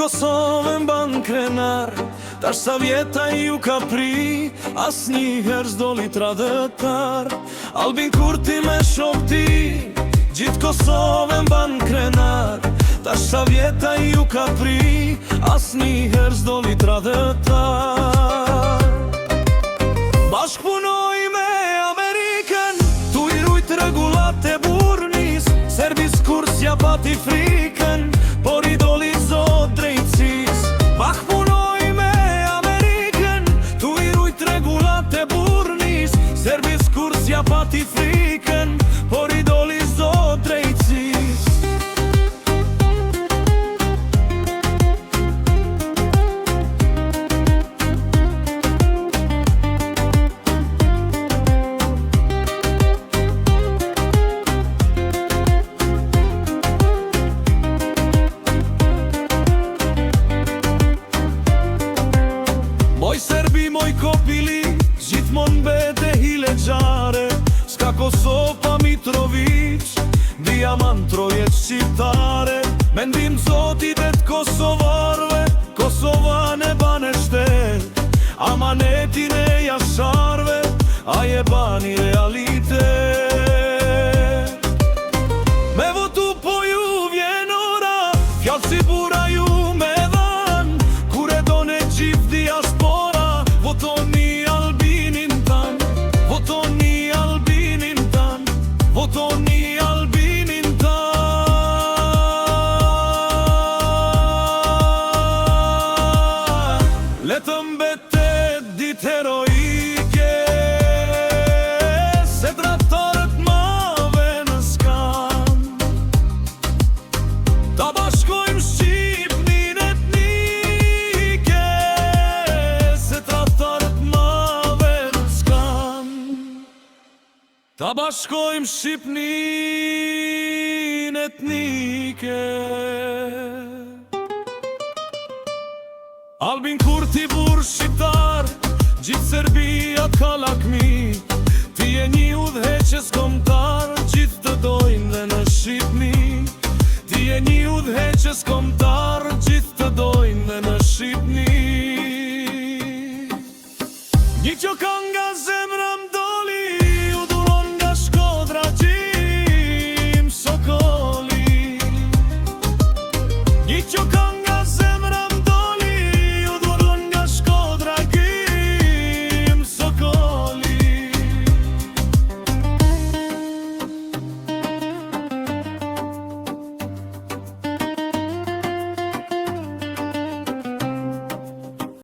Kosovën ban krenar, tash sa vjeta ju ka pri, as njëherë s'doli tradëtar. Albin Kurti me shokti, gjithë Kosovën ban krenar, tash sa vjeta ju ka pri, as njëherë s'doli tradëtar. Bashkëpunoj me Amerikën, tu i rujt rregullat e burnis, Serbis kursja pati frikën, por i doli zot drejtësis. Bashkëpunoj me Amerikën, tu i rujt rregullat e burnis, Serbis kursja pati frikën, por i doli zot drejtësis. Moj Serbi, moj Kopili, gjithmon bete hile gjare, s'ka Kosovë pa Mitrovic, diamant trojet shqiptare. Mendim zotit e t'kosovarve, Kosovane bane shtet, amanetin e jasharve, a je bani realitet. Me votu po ju vjen ora, fjallë si bura ju me dhan, kure do ne gjith diaspora, votoni Albinin tan, votoni Albinin tan, votoni Albinin tan. Letëm betet dit heroike, se tratarët mave në skan. Ta bashkojmë Shqipnin etnike, se tratarët mave në skan. Ta bashkojmë Shqipnin etnike. Albin Kurti burr shqiptar, gjithë Serbia ka lakmi, ti je një udhëheqës kombëtar, gjithë të dojnë dhe në Shqipni. Ti je një udhëheqës kombëtar, gjithë të dojnë dhe në Shqipni. Një që ka nga zemra më